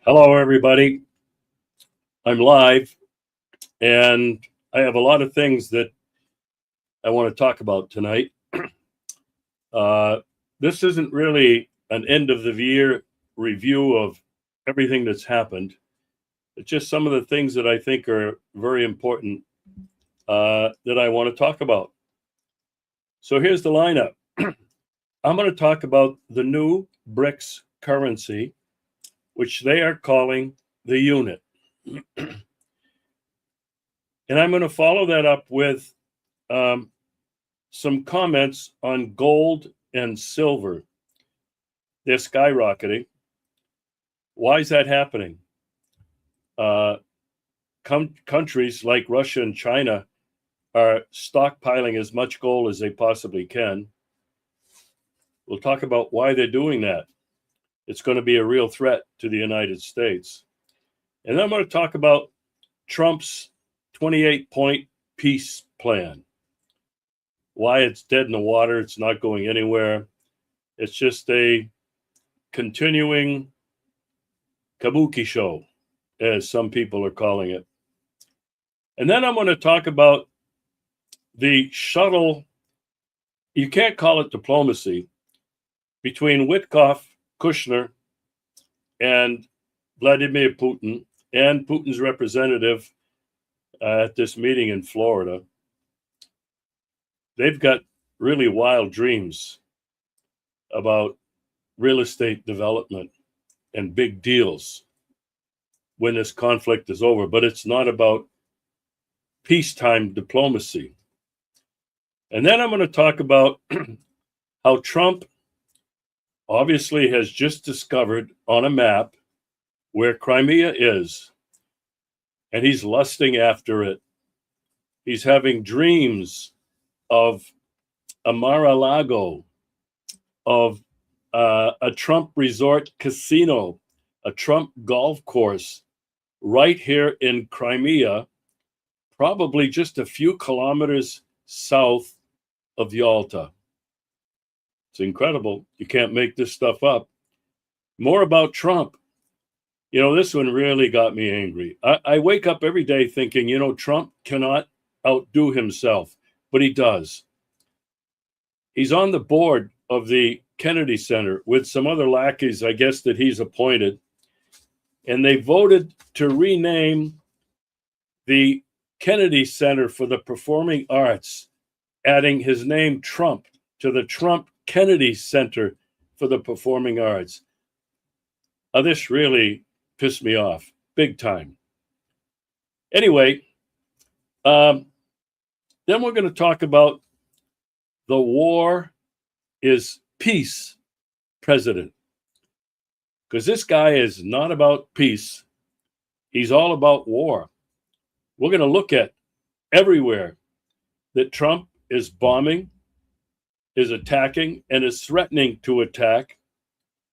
Hello, everybody. I'm live, and I have a lot of things that I want to talk about tonight. Uh, this isn't really an end of the year review of everything that's happened. It's just some of the things that I think are very important that I want to talk about. So here's the lineup. I'm going to talk about the new BRICS currency, which they are calling the unit. And I'm going to follow that up with um, some comments on gold and silver. They're skyrocketing. Why is that happening? Uh, Countries like Russia and China are stockpiling as much gold as they possibly can. We'll talk about why they're doing that. It's going to be a real threat to the United States. And then I'm going to talk about Trump's 28-point peace plan. Why it's dead in the water, it's not going anywhere. It's just a continuing kabuki show, as some people are calling it. And then I'm going to talk about the shuttle, you can't call it diplomacy, between Witkoff, Kushner, and Vladimir Putin, and Putin's representative at this meeting in Florida. They've got really wild dreams about real estate development and big deals when this conflict is over, but it's not about peacetime diplomacy. And then I'm going to talk about how Trump obviously has just discovered on a map where Crimea is, and he's lusting after it. He's having dreams of a Mar-a-Lago, of a Trump resort casino, a Trump golf course right here in Crimea, probably just a few kilometers south of Yalta. It's incredible. You can't make this stuff up. More about Trump. You know, this one really got me angry. I wake up every day thinking, you know, Trump cannot outdo himself, but he does. He's on the board of the Kennedy Center with some other lackeys, I guess, that he's appointed. And they voted to rename the Kennedy Center for the Performing Arts, adding his name, Trump, to the Trump Kennedy Center for the Performing Arts. This really pissed me off big time. Anyway, then we're going to talk about the war is peace president. Because this guy is not about peace. He's all about war. We're going to look at everywhere that Trump is bombing, is attacking, and is threatening to attack,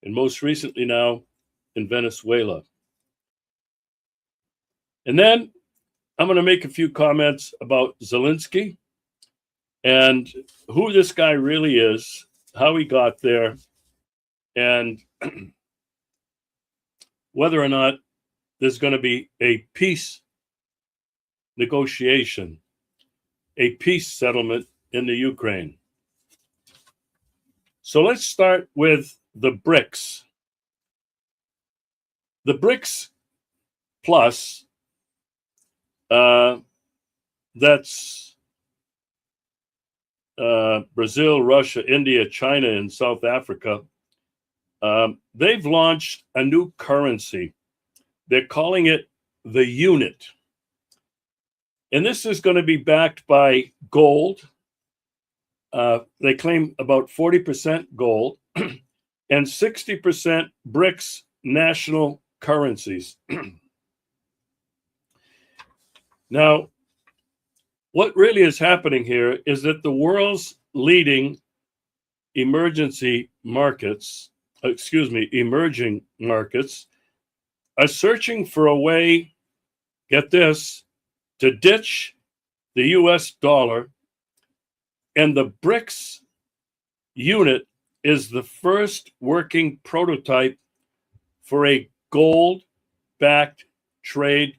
and most recently now in Venezuela. And then I'm going to make a few comments about Zelensky and who this guy really is, how he got there, and whether or not there's going to be a peace negotiation, a peace settlement in the Ukraine. So let's start with the BRICS. The BRICS plus, that's Brazil, Russia, India, China, and South Africa. They've launched a new currency. They're calling it the unit. And this is going to be backed by gold. They claim about 40% gold and 60% BRICS national currencies. Now, what really is happening here is that the world's leading emerging markets are searching for a way, get this, to ditch the US dollar, and the BRICS unit is the first working prototype for a gold backed trade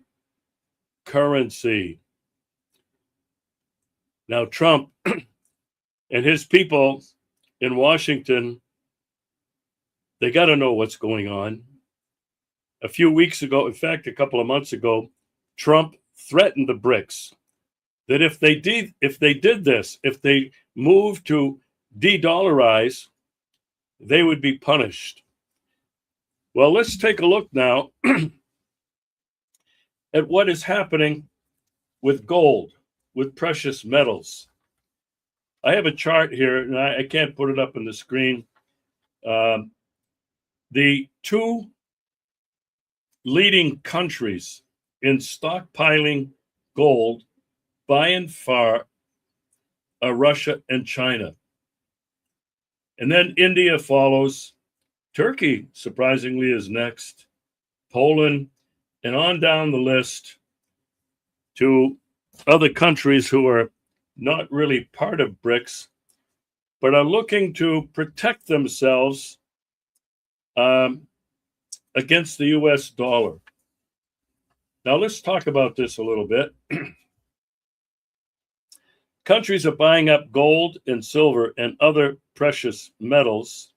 currency. Now, Trump and his people in Washington, they got to know what's going on. A few weeks ago, in fact, a couple of months ago, Trump threatened the BRICS that if they moved to de-dollarize, they would be punished. Well, let's take a look now at what is happening with gold, with precious metals. I have a chart here, and I can't put it up on the screen. The two leading countries in stockpiling gold by and far are Russia and China. And then India follows. Turkey, surprisingly, is next. Poland, and on down the list to other countries who are not really part of BRICS, but are looking to protect themselves against the US dollar. Now, let's talk about this a little bit. Countries are buying up gold and silver and other precious metals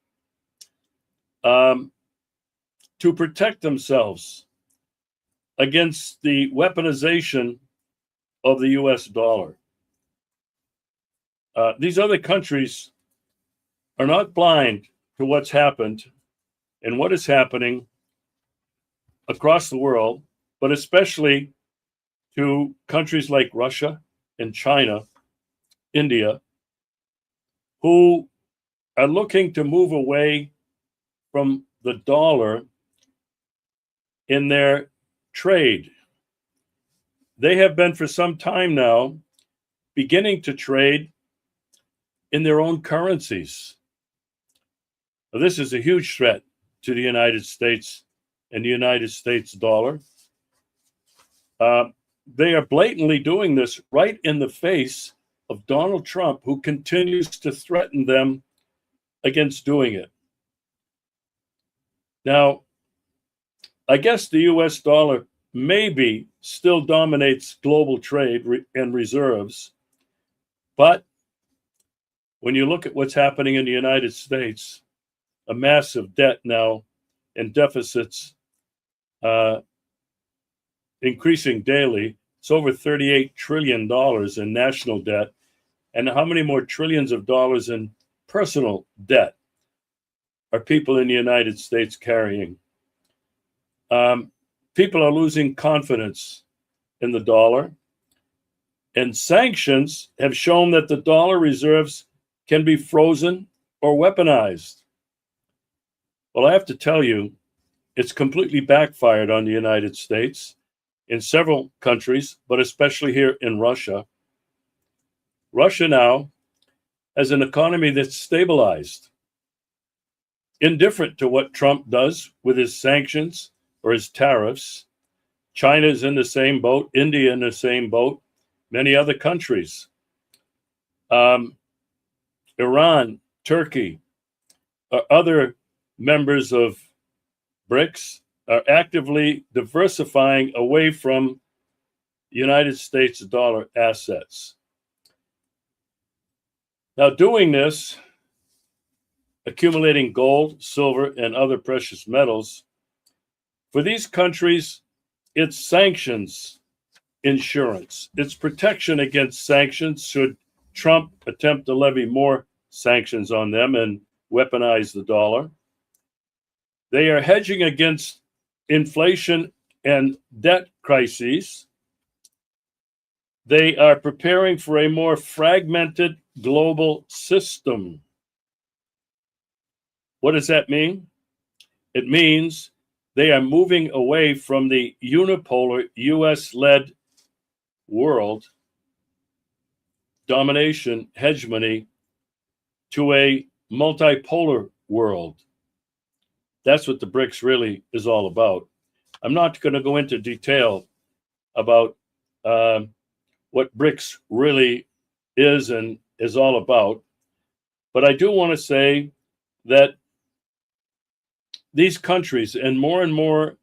to protect themselves against the weaponization of the US dollar. These other countries are not blind to what's happened and what is happening across the world, but especially to countries like Russia and China, India, who are looking to move away from the dollar in their trade. They have been for some time now beginning to trade in their own currencies. Now, this is a huge threat to the United States and the United States dollar. They are blatantly doing this right in the face of Donald Trump, who continues to threaten them against doing it. Now, I guess the US dollar maybe still dominates global trade and reserves, but when you look at what's happening in the United States, a massive debt now and deficits increasing daily. It's over $38 trillion in national debt. And how many more trillions of dollars in personal debt are people in the United States carrying? People are losing confidence in the dollar. And sanctions have shown that the dollar reserves can be frozen or weaponized. Well, I have to tell you, it's completely backfired on the United States in several countries, but especially here in Russia. Russia now has an economy that's stabilized, indifferent to what Trump does with his sanctions or his tariffs. China is in the same boat, India in the same boat, many other countries. Iran, Turkey, other members of BRICS are actively diversifying away from United States dollar assets. Now, doing this, accumulating gold, silver, and other precious metals, for these countries, it's sanctions insurance. It's protection against sanctions should Trump attempt to levy more sanctions on them and weaponize the dollar. They are hedging against inflation and debt crises. They are preparing for a more fragmented global system. What does that mean? It means they are moving away from the unipolar US-led world domination, hegemony, to a multipolar world. That's what the BRICS really is all about. I'm not going to go into detail about what BRICS really is and is all about, but I do want to say that these countries and more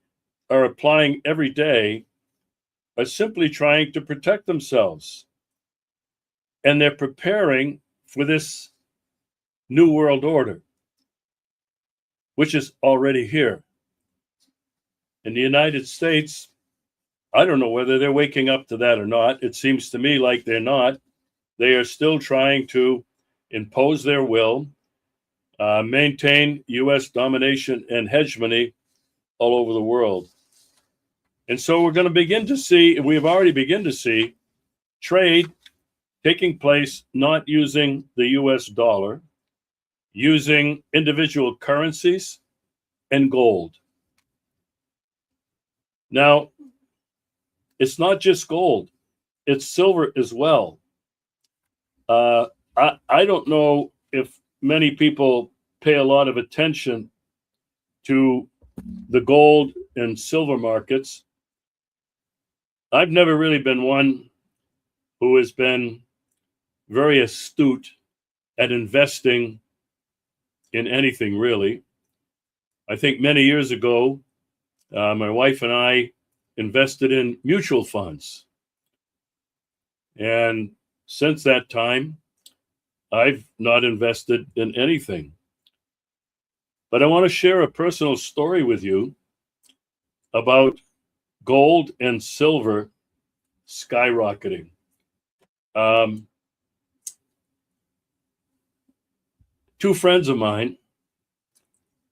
are applying every day are simply trying to protect themselves. And they're preparing for this new world order, which is already here. In the United States, I don't know whether they're waking up to that or not. It seems to me like they're not. They are still trying to impose their will, maintain U.S. domination and hegemony all over the world. And so we're going to begin to see, we've already begun to see trade taking place not using the US dollar, using individual currencies and gold. Now, it's not just gold, it's silver as well. I don't know if many people pay a lot of attention to the gold and silver markets. I've never really been one who has been very astute at investing in anything, really. I think many years ago, my wife and I invested in mutual funds. And since that time, I've not invested in anything. But I want to share a personal story with you about gold and silver skyrocketing. Two friends of mine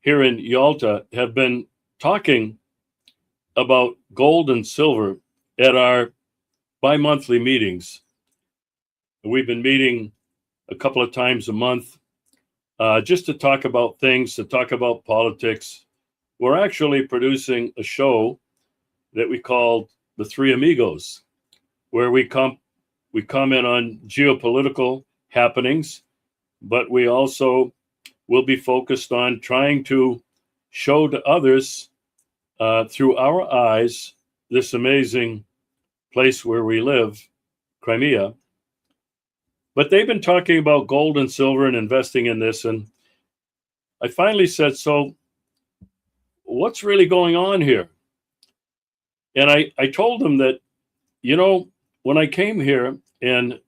here in Yalta have been talking about gold and silver at our bi-monthly meetings. We've been meeting a couple of times a month just to talk about things, to talk about politics. We're actually producing a show that we called The Three Amigos, where we comment on geopolitical happenings, but we also will be focused on trying to show to others through our eyes this amazing place where we live, Crimea. But they've been talking about gold and silver and investing in this. And I finally said, so what's really going on here? And I told them that, you know, when I came here in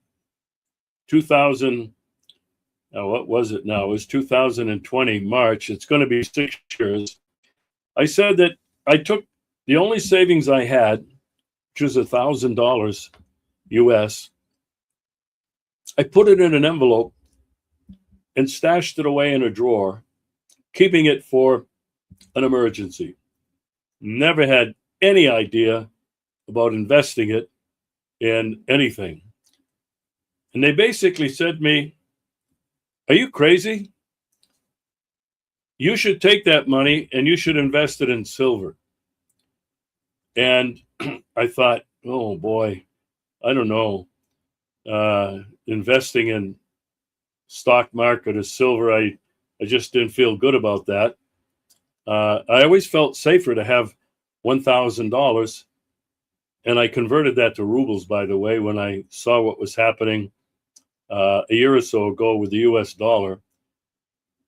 2000, what was it now? It was 2020, March. It's going to be 6 years. I said that I took the only savings I had, which was $1,000 US. I put it in an envelope and stashed it away in a drawer, keeping it for an emergency. Never had any idea about investing it in anything. And they basically said to me, "Are you crazy? You should take that money and you should invest it in silver." And I thought, oh boy, I don't know. Investing in stock market or silver, I just didn't feel good about that. I always felt safer to have $1,000. And I converted that to rubles, by the way, when I saw what was happening a year or so ago with the US dollar.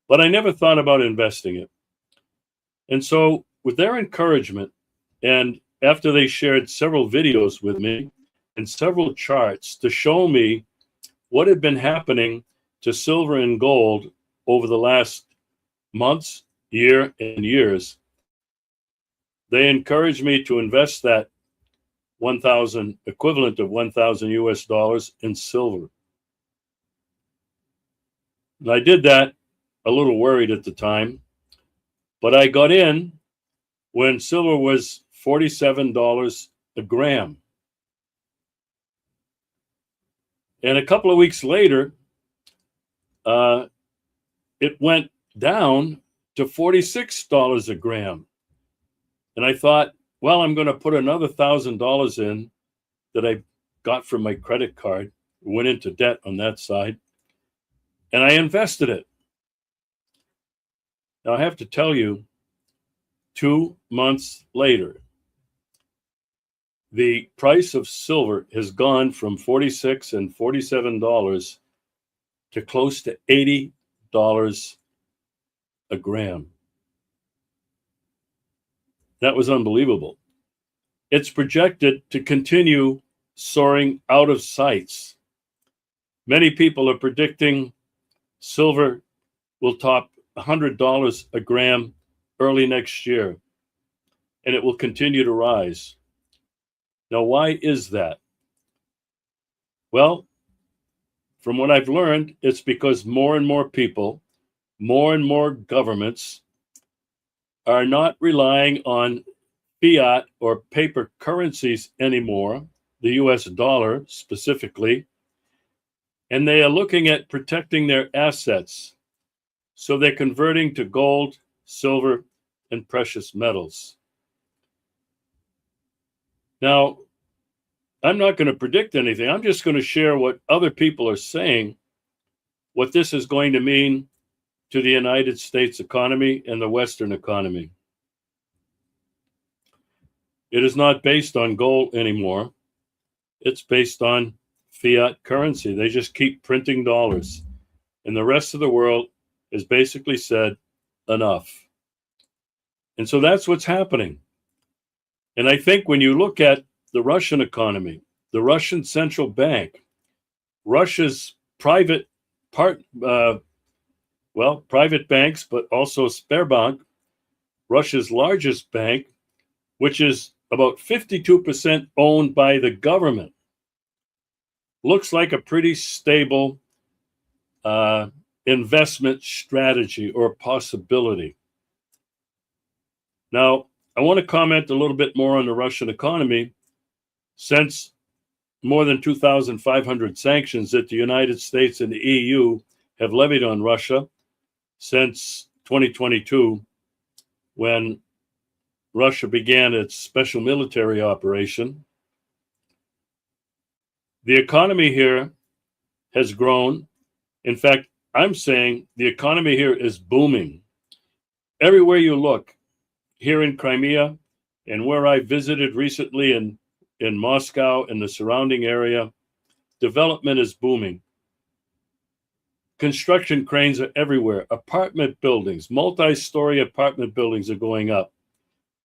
But I never thought about investing it. And so with their encouragement, and after they shared several videos with me and several charts to show me what had been happening to silver and gold over the last months, year, and years, they encouraged me to invest that 1,000 equivalent of 1,000 US dollars in silver. And I did that a little worried at the time, but I got in when silver was $47 a gram. And a couple of weeks later, it went down to $46 a gram. And I thought, well, I'm going to put another $1,000 in that I got from my credit card, went into debt on that side, and I invested it. Now, I have to tell you, 2 months later, the price of silver has gone from $46 and $47 to close to $80 a gram. That was unbelievable. It's projected to continue soaring out of sight. Many people are predicting silver will top $100 a gram early next year, and it will continue to rise. Now, why is that? Well, from what I've learned, it's because more and more people, more and more governments are not relying on fiat or paper currencies anymore, the US dollar specifically, and they are looking at protecting their assets. So they're converting to gold, silver, and precious metals. Now, I'm not going to predict anything. I'm just going to share what other people are saying, what this is going to mean to the United States economy and the Western economy. It is not based on gold anymore. It's based on fiat currency. They just keep printing dollars. And the rest of the world has basically said, enough. And so that's what's happening. And I think when you look at the Russian economy, the Russian central bank, Russia's private banks, but also Sberbank, Russia's largest bank, which is about 52% owned by the government, looks like a pretty stable investment strategy or possibility. Now, I want to comment a little bit more on the Russian economy, since more than 2,500 sanctions that the United States and the EU have levied on Russia since 2022, when Russia began its special military operation. The economy here has grown. In fact, I'm saying the economy here is booming. Everywhere you look, here in Crimea and where I visited recently in Moscow and the surrounding area, development is booming. Construction cranes are everywhere. Apartment buildings, multi-story apartment buildings are going up.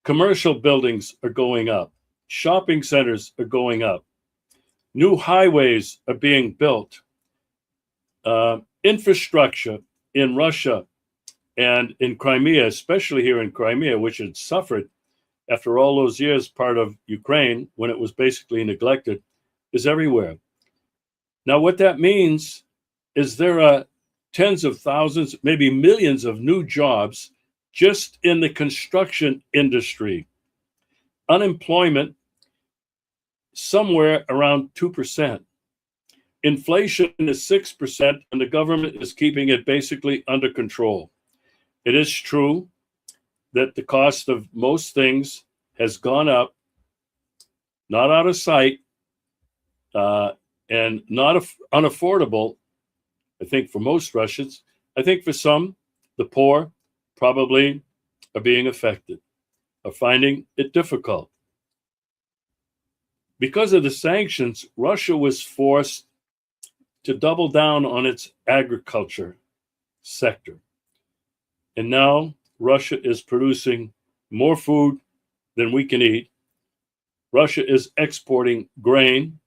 Commercial buildings are going up. Shopping centers are going up. New highways are being built. Infrastructure in Russia and in Crimea, especially here in Crimea, which had suffered after all those years, part of Ukraine, when it was basically neglected, is everywhere. Now, what that means is there are tens of thousands, maybe millions of new jobs just in the construction industry. Unemployment somewhere around 2%. Inflation is 6%, and the government is keeping it basically under control. It is true that the cost of most things has gone up, not out of sight, and not unaffordable, I think, for most Russians. I think for some, the poor probably are being affected, are finding it difficult. Because of the sanctions, Russia was forced to double down on its agriculture sector. And now Russia is producing more food than we can eat. Russia is exporting grain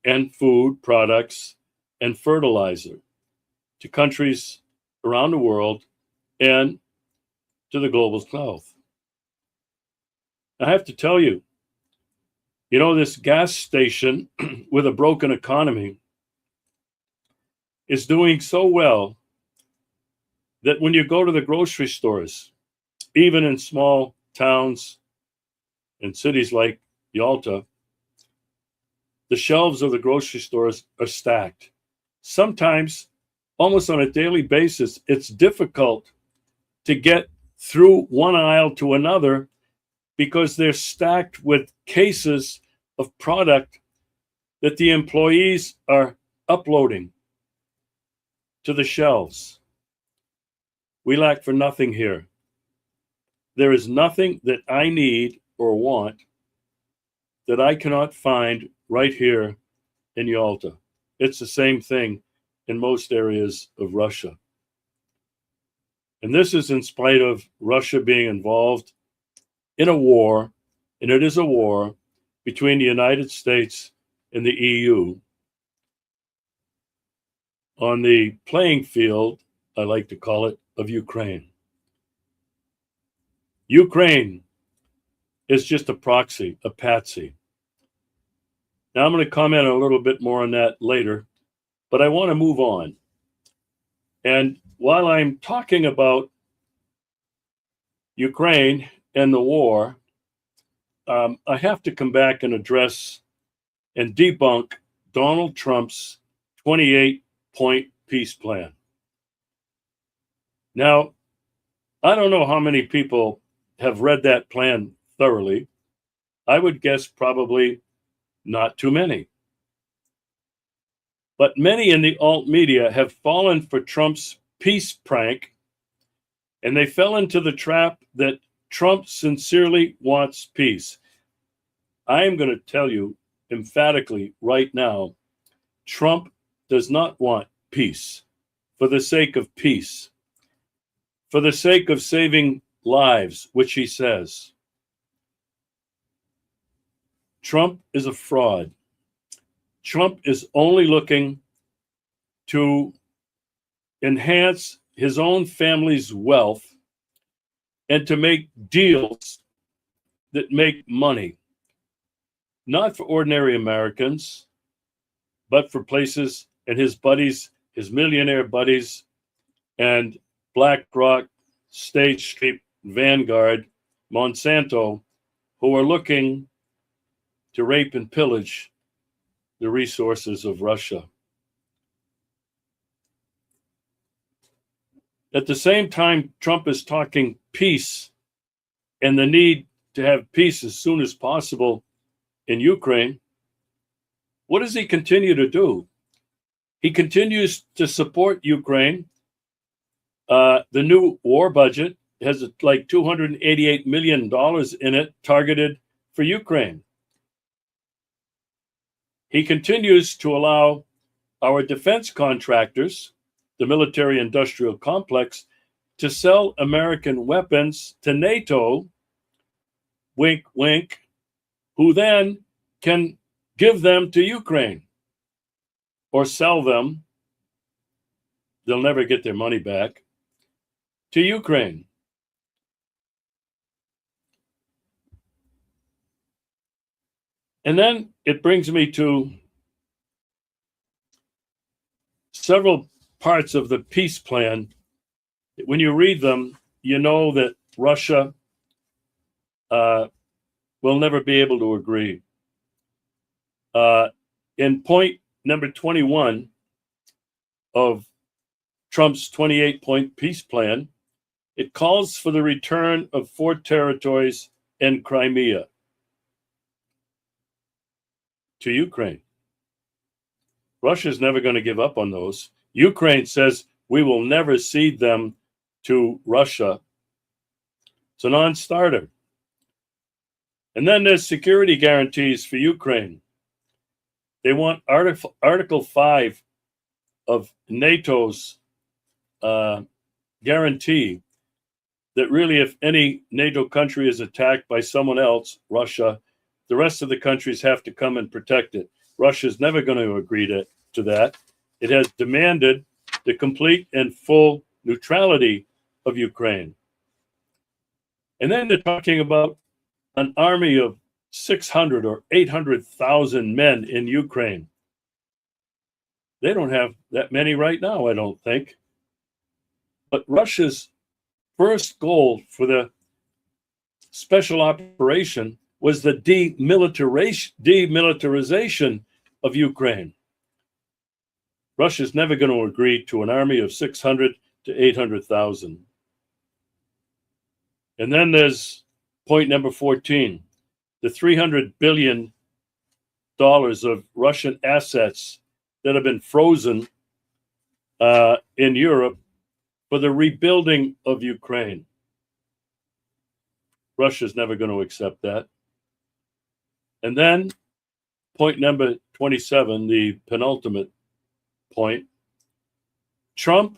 and food products and fertilizer to countries around the world and to the global south. I have to tell you, this gas station with a broken economy is doing so well that when you go to the grocery stores, even in small towns and cities like Yalta, the shelves of the grocery stores are stacked. Sometimes, almost on a daily basis, it's difficult to get through one aisle to another because they're stacked with cases of product that the employees are uploading to the shelves. We lack for nothing here. There is nothing that I need or want that I cannot find right here in Yalta. It's the same thing in most areas of Russia. And this is in spite of Russia being involved in a war, and it is a war between the United States and the EU on the playing field, I like to call it, of Ukraine. Ukraine is just a proxy, a patsy. Now I'm going to comment a little bit more on that later, but I want to move on. And while I'm talking about Ukraine and the war, I have to come back and address and debunk Donald Trump's 28-point peace plan. Now, I don't know how many people have read that plan thoroughly. I would guess probably not too many. But many in the alt media have fallen for Trump's peace prank, and they fell into the trap that Trump sincerely wants peace. I am going to tell you emphatically right now, Trump does not want peace for the sake of peace, for the sake of saving lives, which he says. Trump is a fraud. Trump is only looking to enhance his own family's wealth and to make deals that make money, not for ordinary Americans, but for places and his buddies, his millionaire buddies, and BlackRock, State Street, Vanguard, Monsanto, who are looking to rape and pillage the resources of Russia. At the same time, Trump is talking peace and the need to have peace as soon as possible in Ukraine. What does he continue to do? He continues to support Ukraine. The new war budget has like $288 million in it targeted for Ukraine. He continues to allow our defense contractors, the military industrial complex, to sell American weapons to NATO, wink, wink, who then can give them to Ukraine or sell them. They'll never get their money back to Ukraine. And then it brings me to several parts of the peace plan. When you read them, you know that Russia will never be able to agree. In point number 21 of Trump's 28-point peace plan, it calls for the return of 4 territories and Crimea to Ukraine. Russia's never going to give up on those. Ukraine says we will never cede them to Russia. It's a non-starter. And then there's security guarantees for Ukraine. They want Article 5 of NATO's guarantee that really if any NATO country is attacked by someone else, Russia, the rest of the countries have to come and protect it. Russia's never going to agree to that. It has demanded the complete and full neutrality of Ukraine. And then they're talking about an army of 600 or 800,000 men in Ukraine. They don't have that many right now, I don't think. But Russia's first goal for the special operation was the demilitarization of Ukraine. Russia's never going to agree to an army of 600 to 800,000. And then there's point number 14, the $300 billion of Russian assets that have been frozen in Europe for the rebuilding of Ukraine. Russia's never going to accept that. And then point number 27, the penultimate point, Trump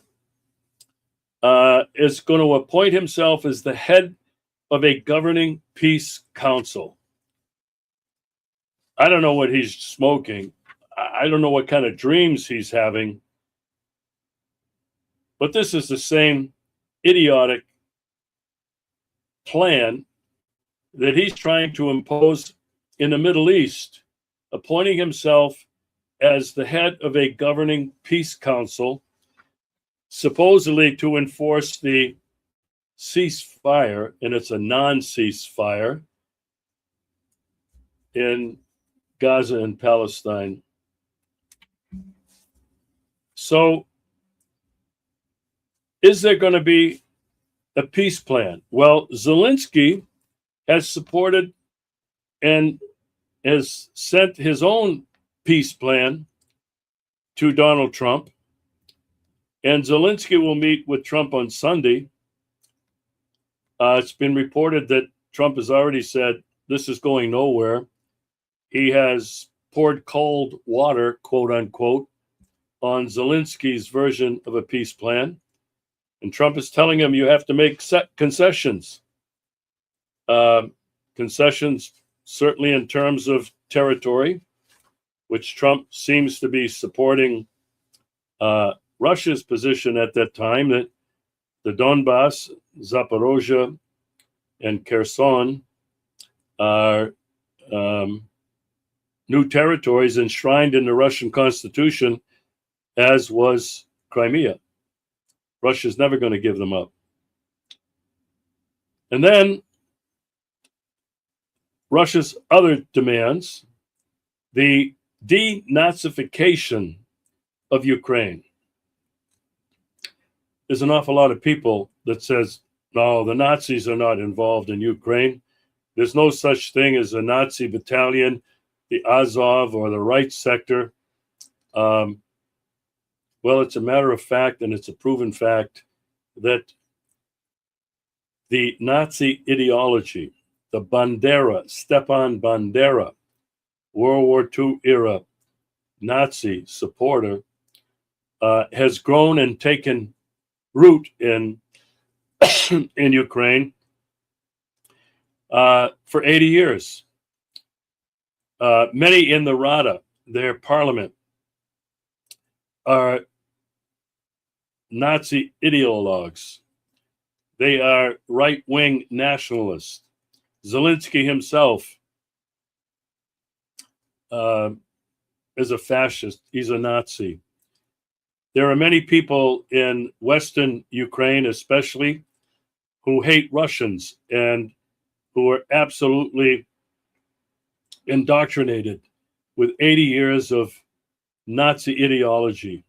is going to appoint himself as the head of a governing peace council. I don't know what he's smoking. I don't know what kind of dreams he's having. But this is the same idiotic plan that he's trying to impose in the Middle East, appointing himself as the head of a governing peace council, supposedly to enforce the ceasefire, and it's a non-ceasefire in Gaza and Palestine. So, is there going to be a peace plan? Well, Zelensky has supported and has sent his own peace plan to Donald Trump. And Zelensky will meet with Trump on Sunday. It's been reported that Trump has already said this is going nowhere. He has poured cold water, quote unquote, on Zelensky's version of a peace plan. And Trump is telling him you have to make concessions. Concessions, certainly in terms of territory, which Trump seems to be supporting Russia's position at that time that the Donbass, Zaporozhye, and Kherson are new territories enshrined in the Russian Constitution, as was Crimea. Russia's never going to give them up. And then Russia's other demands, the denazification of Ukraine. There's an awful lot of people that says, no, the Nazis are not involved in Ukraine. There's no such thing as a Nazi battalion, the Azov or the Right Sector. Well, it's a matter of fact, and it's a proven fact, that the Nazi ideology, the Bandera, Stepan Bandera, World War II era Nazi supporter, has grown and taken root in Ukraine for 80 years. Many in the Rada, their parliament, are Nazi ideologues. They are right-wing nationalists. Zelensky himself is a fascist. He's a Nazi. There are many people in Western Ukraine, especially, who hate Russians and who are absolutely indoctrinated with 80 years of Nazi ideology.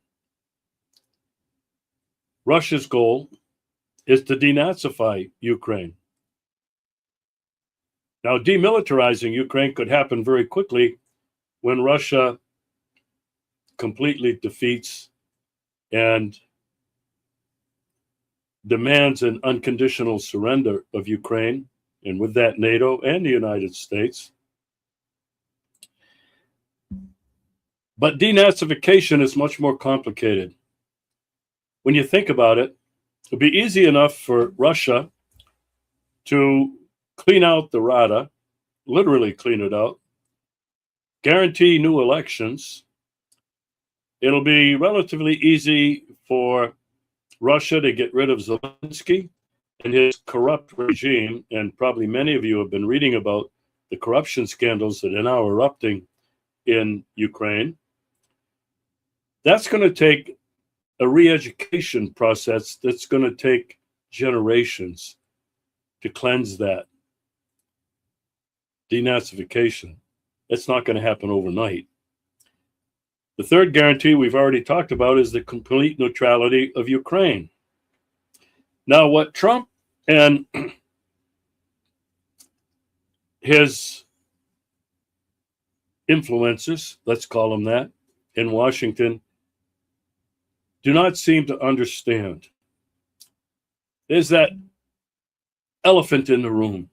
Russia's goal is to denazify Ukraine. Now, demilitarizing Ukraine could happen very quickly when Russia completely defeats and demands an unconditional surrender of Ukraine, and with that NATO and the United States. But denazification is much more complicated. When you think about it, it'd be easy enough for Russia to clean out the Rada, literally clean it out, guarantee new elections. It'll be relatively easy for Russia to get rid of Zelensky and his corrupt regime, and probably many of you have been reading about the corruption scandals that are now erupting in Ukraine. That's going to take a re-education process that's going to take generations to cleanse that denazification. It's not going to happen overnight. The third guarantee we've already talked about is the complete neutrality of Ukraine. Now, what Trump and his influencers, let's call them that, in Washington, do not seem to understand is that elephant in the room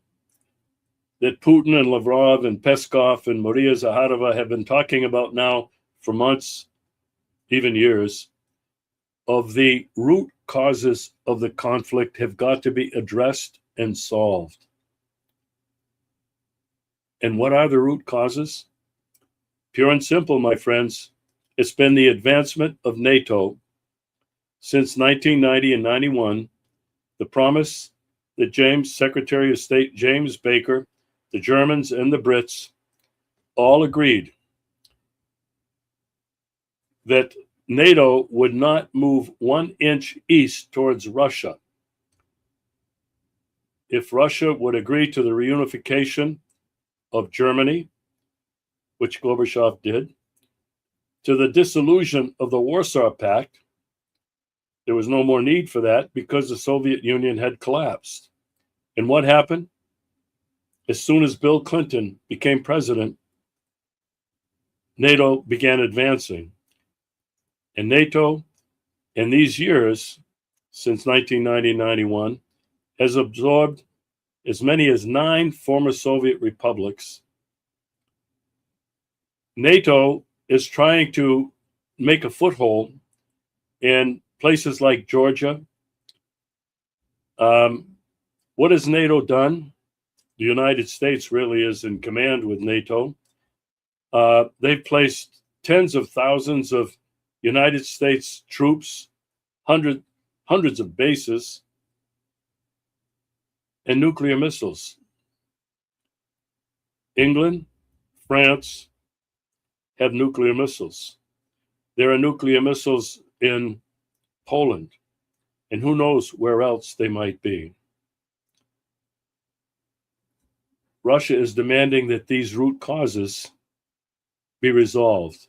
that Putin and Lavrov and Peskov and Maria Zakharova have been talking about now for months, even years, of the root causes of the conflict have got to be addressed and solved. And what are the root causes? Pure and simple, my friends. It's been the advancement of NATO since 1990 and 91, the promise that Secretary of State James Baker, the Germans, and the Brits all agreed that NATO would not move 1 inch east towards Russia if Russia would agree to the reunification of Germany, which Gorbachev did, to the dissolution of the Warsaw Pact. There was no more need for that because the Soviet Union had collapsed. And what happened? As soon as Bill Clinton became president, NATO began advancing. And NATO, in these years, since 1990-91, has absorbed as many as 9 former Soviet republics. NATO is trying to make a foothold in places like Georgia. What has NATO done? The United States really is in command with NATO. They've placed tens of thousands of United States troops, hundreds of bases, and nuclear missiles. England, France have nuclear missiles. There are nuclear missiles in Poland, and who knows where else they might be. Russia is demanding that these root causes be resolved.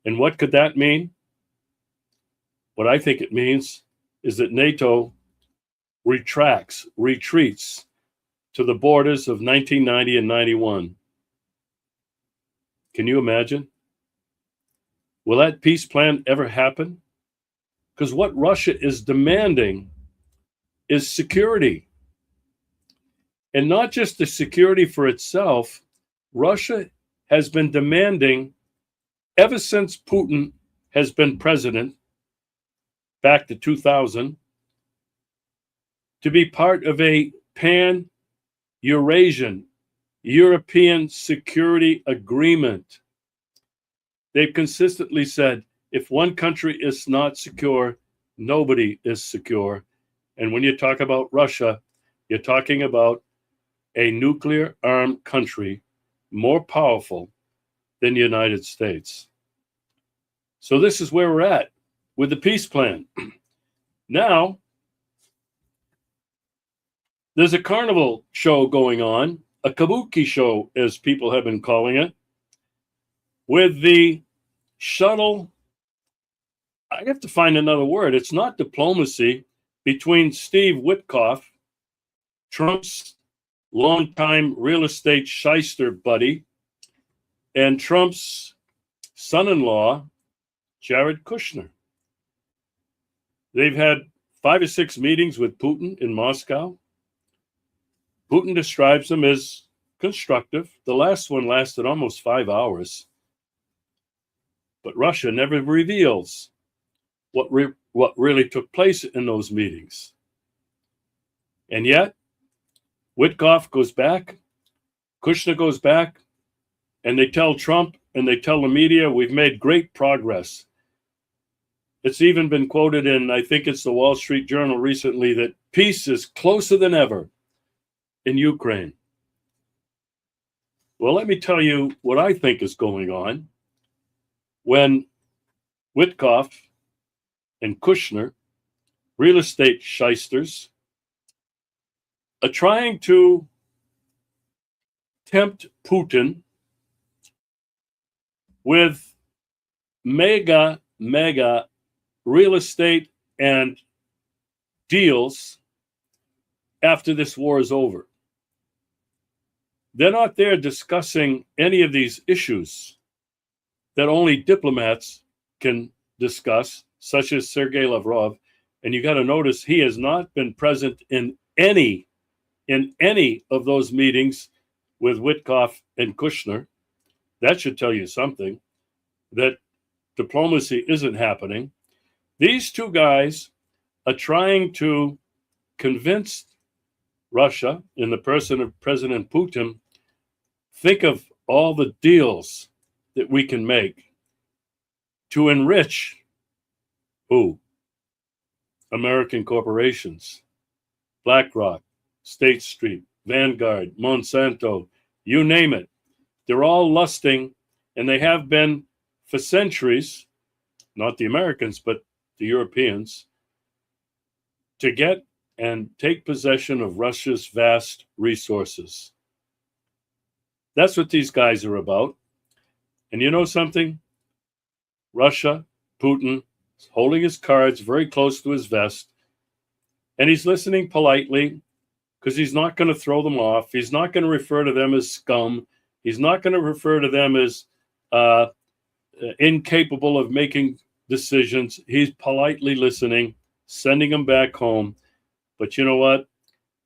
And what could that mean? What I think it means is that NATO retreats to the borders of 1990 and 91. Can you imagine? Will that peace plan ever happen? Because what Russia is demanding is security. And not just the security for itself. Russia has been demanding, ever since Putin has been president, back to 2000, to be part of a pan-Eurasian, European security agreement. They've consistently said, if one country is not secure, nobody is secure. And when you talk about Russia, you're talking about a nuclear-armed country more powerful than the United States. So this is where we're at with the peace plan. Now, there's a carnival show going on, a kabuki show, as people have been calling it, with the shuttle. I have to find another word. It's not diplomacy, between Steve Witkoff, Trump's longtime real estate shyster buddy, and Trump's son-in-law, Jared Kushner. They've had 5 or 6 meetings with Putin in Moscow. Putin describes them as constructive. The last one lasted almost 5 hours. But Russia never reveals what really took place in those meetings. And yet, Witkoff goes back, Kushner goes back, and they tell Trump and they tell the media, we've made great progress. It's even been quoted in, I think it's the Wall Street Journal recently, that peace is closer than ever in Ukraine. Well, let me tell you what I think is going on when Witkoff and Kushner, real estate shysters, are trying to tempt Putin with mega real estate and deals after this war is over. They're not there discussing any of these issues that only diplomats can discuss, such as Sergei Lavrov. And you got to notice he has not been present in any of those meetings with Witkoff and Kushner. That should tell you something, that diplomacy isn't happening. These two guys are trying to convince Russia, in the person of President Putin, Think of all the deals that we can make to enrich who? American corporations, BlackRock, State Street, Vanguard, Monsanto, you name it. They're all lusting, and they have been for centuries, not the Americans, but the Europeans, to get and take possession of Russia's vast resources. That's what these guys are about. And you know something? Russia, Putin, is holding his cards very close to his vest, and he's listening politely because he's not going to throw them off. He's not going to refer to them as scum. He's not going to refer to them as incapable of making decisions. He's politely listening, sending them back home. But you know what?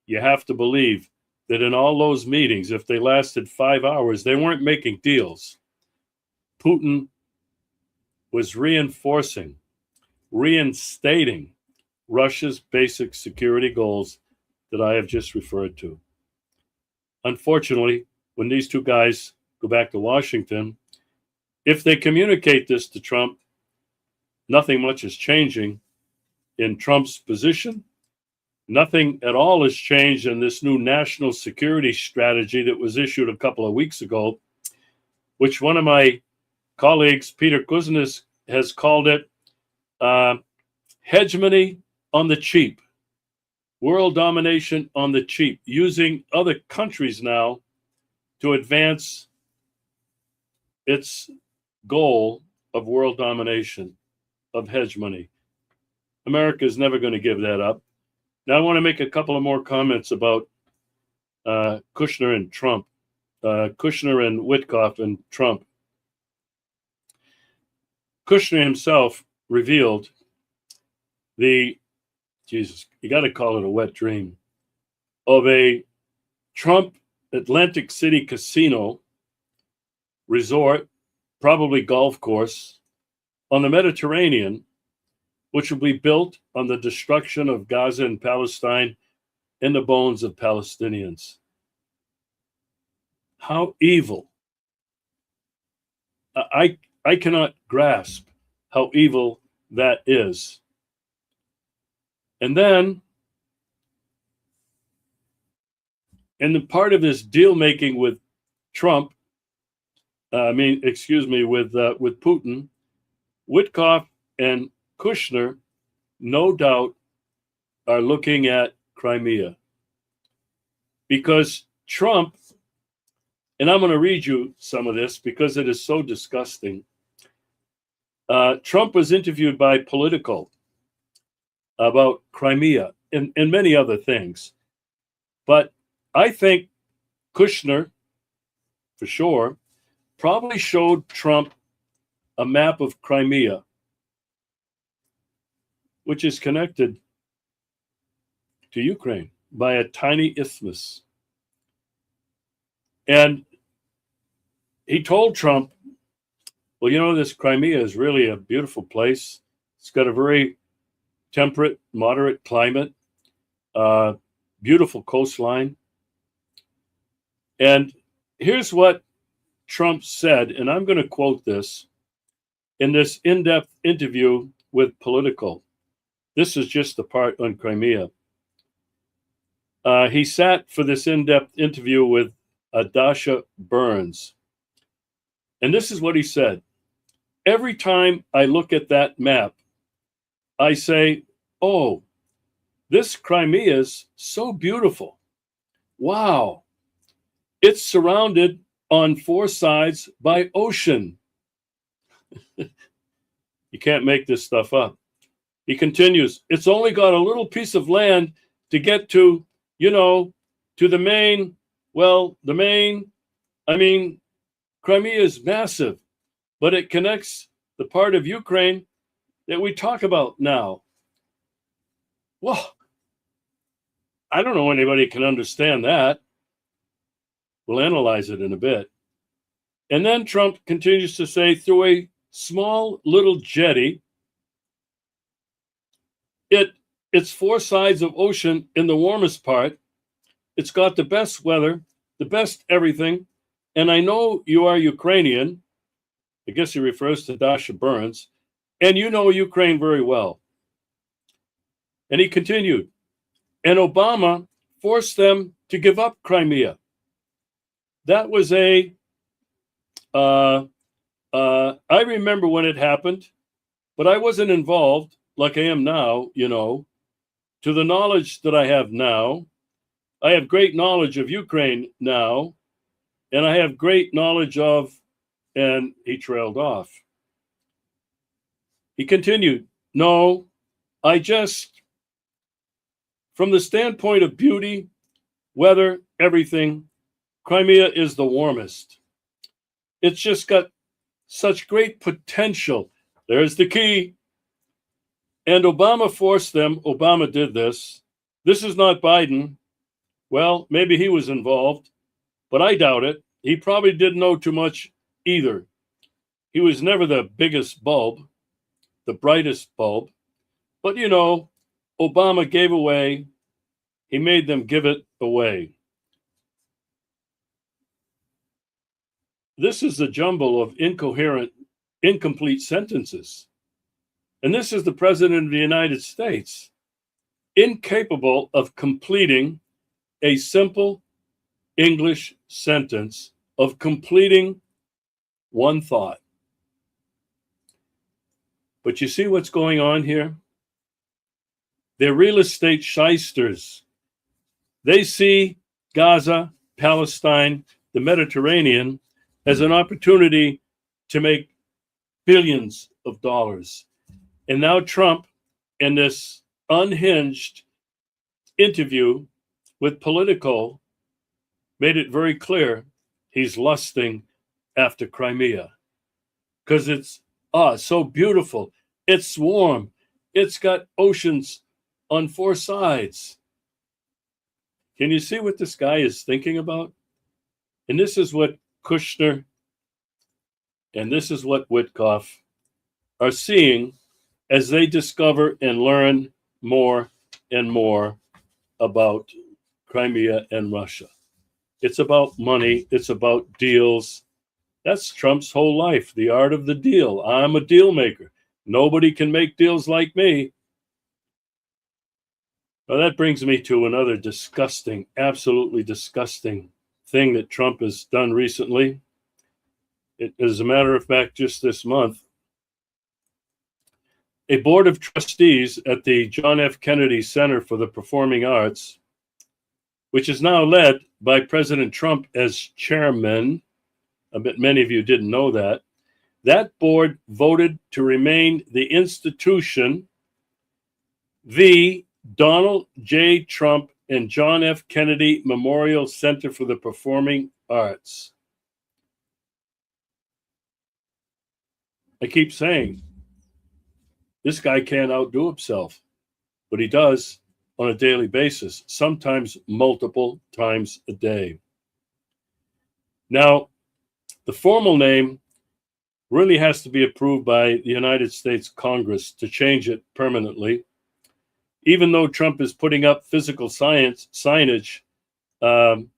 You have to believe that in all those meetings, if they lasted 5 hours, they weren't making deals. Putin was reinforcing, reinstating Russia's basic security goals that I have just referred to. Unfortunately, when these two guys go back to Washington, if they communicate this to Trump, nothing much is changing in Trump's position. Nothing at all has changed in this new national security strategy that was issued a couple of weeks ago, which one of my colleagues, Peter Kuznets, has called it hegemony on the cheap, world domination on the cheap, using other countries now to advance its goal of world domination, of hegemony. America is never going to give that up. Now, I want to make a couple of more comments about Kushner and Trump, Kushner and Witkoff and Trump. Kushner himself revealed you got to call it a wet dream, of a Trump Atlantic City casino resort, probably golf course, on the Mediterranean, which will be built on the destruction of Gaza and Palestine and the bones of Palestinians. How evil. I cannot grasp how evil that is. And then, in the part of his deal making with Trump, with Putin, Witkoff and Kushner, no doubt, are looking at Crimea. Because Trump, and I'm going to read you some of this because it is so disgusting. Trump was interviewed by Politico about Crimea and many other things. But I think Kushner, for sure, probably showed Trump a map of Crimea, which is connected to Ukraine by a tiny isthmus. And he told Trump, well, you know, this Crimea is really a beautiful place. It's got a very temperate, moderate climate, beautiful coastline. And here's what Trump said, and I'm going to quote this in this in-depth interview with Politico. This is just the part on Crimea. He sat for this in-depth interview with Dasha Burns. And this is what he said. Every time I look at that map, I say, oh, this Crimea is so beautiful. Wow. It's surrounded on 4 sides by ocean. You can't make this stuff up. He continues, it's only got a little piece of land to get to, to the main. Well, Crimea is massive, but it connects the part of Ukraine that we talk about now. Well, I don't know anybody can understand that. We'll analyze it in a bit. And then Trump continues to say, through a small little jetty, it's 4 sides of ocean in the warmest part. It's got the best weather, the best everything, and I know you are Ukrainian. I guess he refers to Dasha Burns, and you know Ukraine very well. And he continued, and Obama forced them to give up Crimea. That was I remember when it happened, but I wasn't involved like I am now, to the knowledge that I have now. I have great knowledge of Ukraine now, and I have great knowledge of, and he trailed off. He continued, no, I just, from the standpoint of beauty, weather, everything, Crimea is the warmest. It's just got such great potential. There's the key. And Obama forced them. Obama did this. This is not Biden. Well, maybe he was involved, but I doubt it. He probably didn't know too much either. He was never the biggest bulb, the brightest bulb. But, Obama gave away. He made them give it away. This is a jumble of incoherent, incomplete sentences. And this is the President of the United States, incapable of completing a simple English sentence, of completing one thought. But you see what's going on here? They're real estate shysters. They see Gaza, Palestine, the Mediterranean as an opportunity to make billions of dollars. And now Trump, in this unhinged interview with Politico, made it very clear he's lusting after Crimea because it's so beautiful. It's warm. It's got oceans on four sides. Can you see what this guy is thinking about? And this is what Kushner and this is what Witkoff are seeing as they discover and learn more and more about Crimea and Russia. It's about money. It's about deals. That's Trump's whole life, the art of the deal. I'm a deal maker. Nobody can make deals like me. Well, that brings me to another disgusting, absolutely disgusting thing that Trump has done recently. As a matter of fact, just this month, a board of trustees at the John F. Kennedy Center for the Performing Arts, which is now led by President Trump as chairman. I bet many of you didn't know that. That board voted to remain the institution, the Donald J. Trump and John F. Kennedy Memorial Center for the Performing Arts. I keep saying, this guy can't outdo himself, but he does on a daily basis, sometimes multiple times a day. Now, the formal name really has to be approved by the United States Congress to change it permanently, even though Trump is putting up physical signage on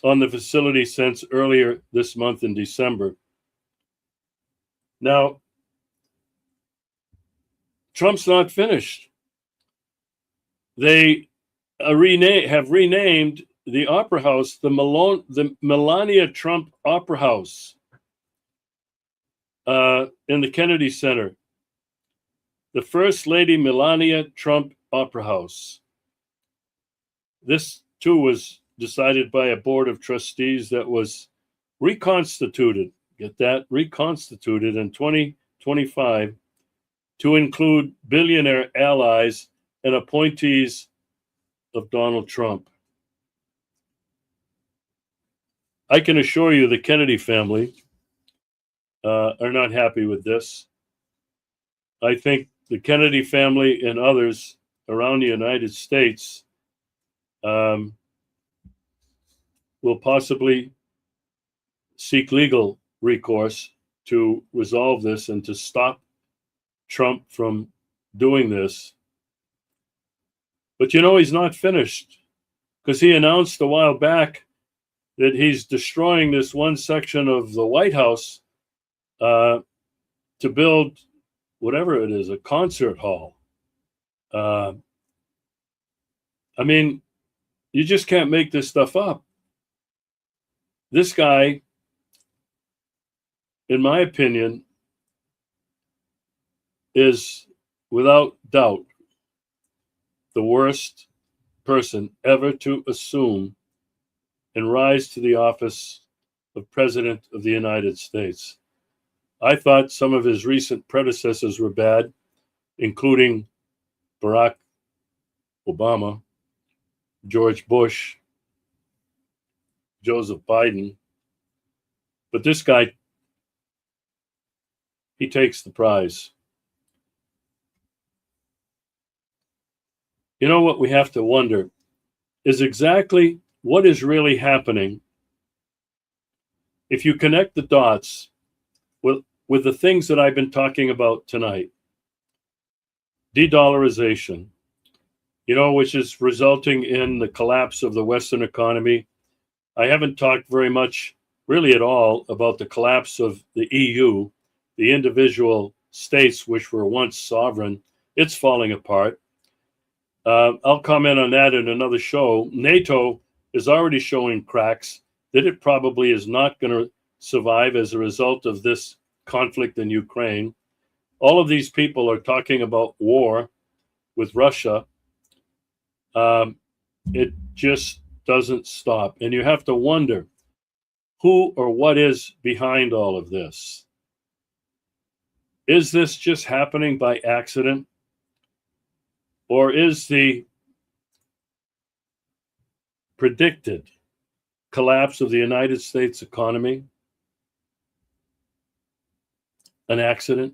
the facility since earlier this month in December. Now, Trump's not finished. They have renamed the Opera House the Melania Trump Opera House in the Kennedy Center. The First Lady Melania Trump Opera House. This, too, was decided by a board of trustees that was reconstituted, get that, reconstituted in 2025 to include billionaire allies and appointees of Donald Trump. I can assure you the Kennedy family are not happy with this. I think the Kennedy family and others around the United States will possibly seek legal recourse to resolve this and to stop Trump from doing this. But he's not finished, because he announced a while back that he's destroying this one section of the White House to build whatever it is, a concert hall. I mean, you just can't make this stuff up. This guy, in my opinion, is without doubt the worst person ever to assume and rise to the office of President of the United States. I thought some of his recent predecessors were bad, including Barack Obama, George Bush, Joseph Biden. But this guy, he takes the prize. You know what we have to wonder is exactly what is really happening if you connect the dots with the things that I've been talking about tonight. De-dollarization, which is resulting in the collapse of the Western economy. I haven't talked very much, really at all, about the collapse of the EU, the individual states which were once sovereign. It's falling apart. I'll comment on that in another show. NATO is already showing cracks that it probably is not going to survive as a result of this conflict in Ukraine. All of these people are talking about war with Russia. It just doesn't stop. And you have to wonder who or what is behind all of this. Is this just happening by accident? Or is the predicted collapse of the United States economy an accident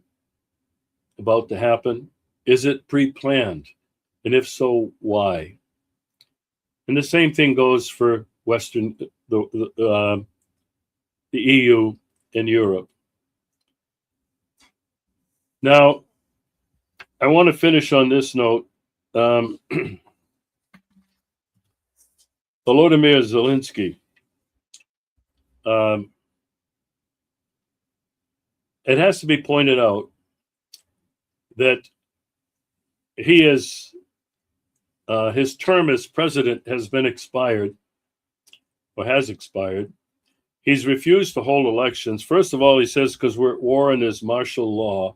about to happen? Is it pre-planned? And if so, why? And the same thing goes for the EU and Europe. Now, I want to finish on this note. Volodymyr Zelensky. It has to be pointed out that he is his term as president has been expired, or has expired. He's refused to hold elections. First of all, he says because we're at war and there's martial law.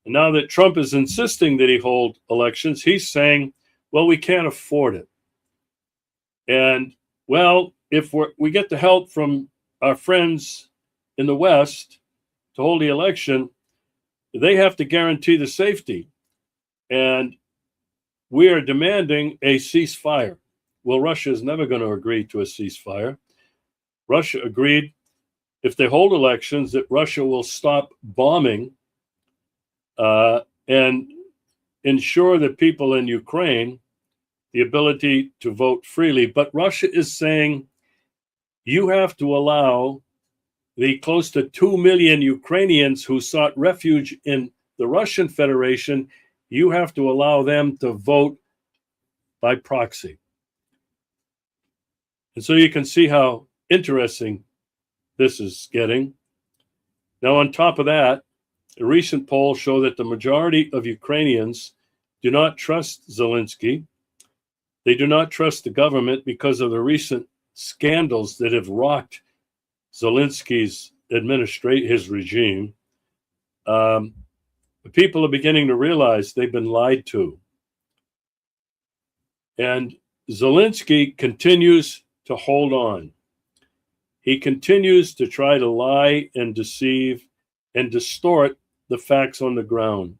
And now that Trump is insisting that he hold elections, he's saying, well, we can't afford it. And, well, if we get the help from our friends in the West to hold the election, they have to guarantee the safety. And we are demanding a ceasefire. Well, Russia is never going to agree to a ceasefire. Russia agreed if they hold elections that Russia will stop bombing and ensure that people in Ukraine the ability to vote freely. But Russia is saying you have to allow the close to 2 million Ukrainians who sought refuge in the Russian Federation, you have to allow them to vote by proxy. And so you can see how interesting this is getting. Now, on top of that, a recent poll show that the majority of Ukrainians do not trust Zelensky. They do not trust the government because of the recent scandals that have rocked Zelensky's his regime. The people are beginning to realize they've been lied to. And Zelensky continues to hold on. He continues to try to lie and deceive and distort the facts on the ground.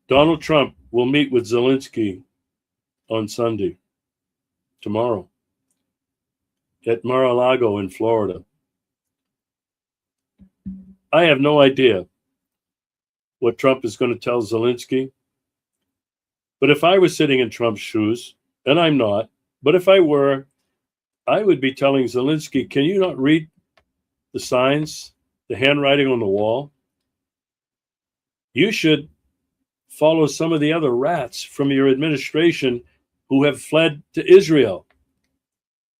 Donald Trump will meet with Zelensky on Sunday, tomorrow, at Mar-a-Lago in Florida. I have no idea what Trump is going to tell Zelensky. But if I was sitting in Trump's shoes, and I'm not, but if I were, I would be telling Zelensky, can you not read the signs, the handwriting on the wall? You should follow some of the other rats from your administration who have fled to Israel.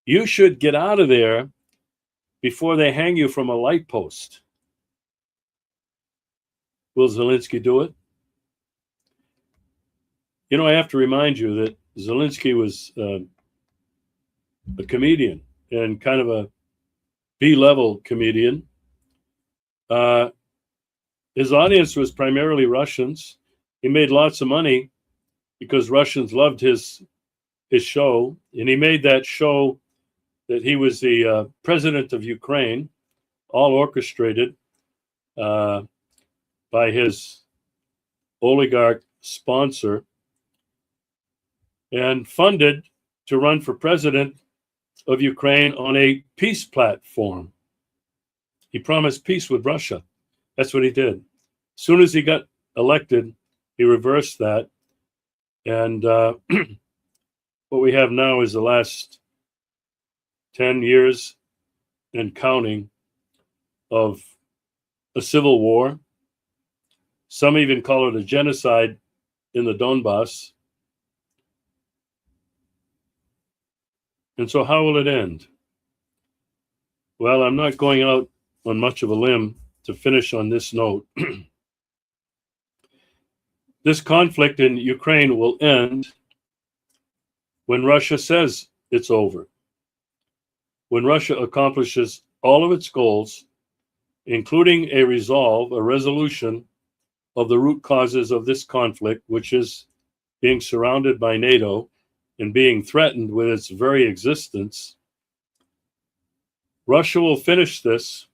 You should get out of there before they hang you from a light post. Will Zelensky do it? You know, I have to remind you that Zelensky was a comedian, and kind of a B-level comedian. His audience was primarily Russians. He made lots of money because Russians loved his show, and he made that show that he was the president of Ukraine, all orchestrated by his oligarch sponsor, and funded to run for president of Ukraine on a peace platform. He promised peace with Russia. That's what he did. As soon as he got elected, he reversed that. And what we have now is the last 10 years and counting of a civil war. Some even call it a genocide in the Donbass. And so how will it end? Well, I'm not going out on much of a limb to finish on this note. This conflict in Ukraine will end when Russia says it's over. When Russia accomplishes all of its goals, including a resolution of the root causes of this conflict, which is being surrounded by NATO and being threatened with its very existence, Russia will finish this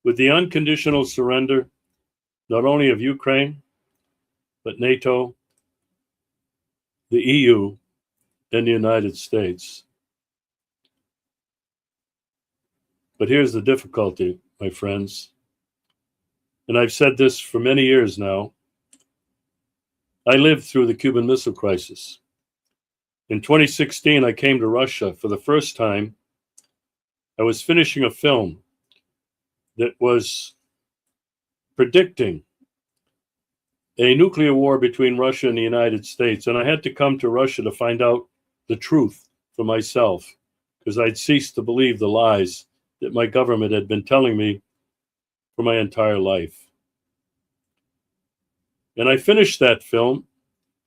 with the unconditional surrender not only of Ukraine, but NATO, the EU, and the United States. But here's the difficulty, my friends, and I've said this for many years now. I lived through the Cuban Missile Crisis. In 2016, I came to Russia for the first time. I was finishing a film that was predicting a nuclear war between Russia and the United States, and I had to come to Russia to find out the truth for myself, because I'd ceased to believe the lies that my government had been telling me for my entire life. And I finished that film,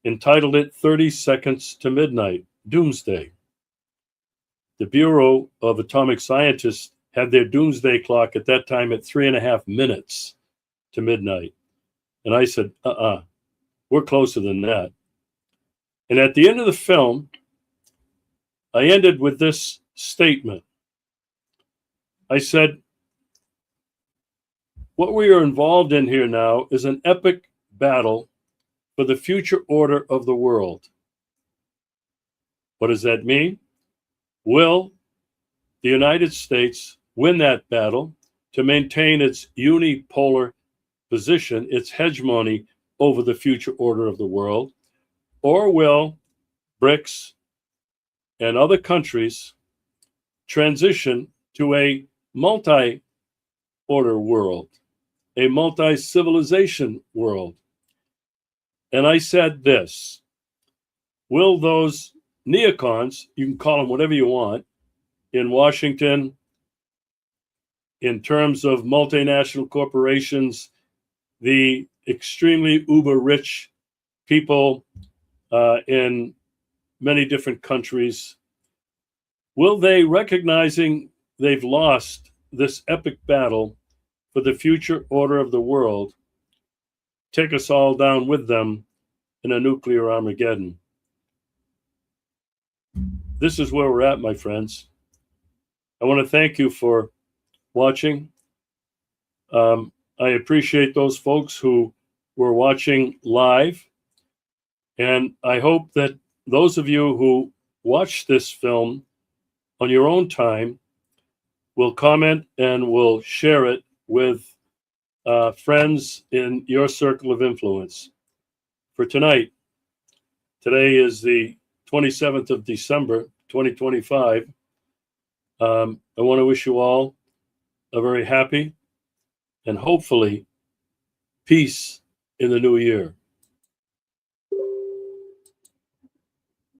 entitled it 30 Seconds to Midnight, Doomsday. The Bureau of Atomic Scientists had their doomsday clock at that time at 3.5 minutes to midnight. And I said, we're closer than that. And at the end of the film, I ended with this statement. I said, what we are involved in here now is an epic battle for the future order of the world. What does that mean? Will the United States win that battle to maintain its unipolar position, its hegemony over the future order of the world? Or will BRICS and other countries transition to a multi-order world, a multi-civilization world? And I said this: will those neocons, you can call them whatever you want, in Washington, in terms of multinational corporations, the extremely uber rich people in many different countries, will they, recognizing they've lost this epic battle for the future order of the world, take us all down with them in a nuclear Armageddon? This is where we're at, my friends. I want to thank you for watching. I appreciate those folks who were watching live. And I hope that those of you who watch this film on your own time will comment and will share it with friends in your circle of influence. For tonight, today is the 27th of December, 2025. I want to wish you all a very happy and hopefully peace in the new year.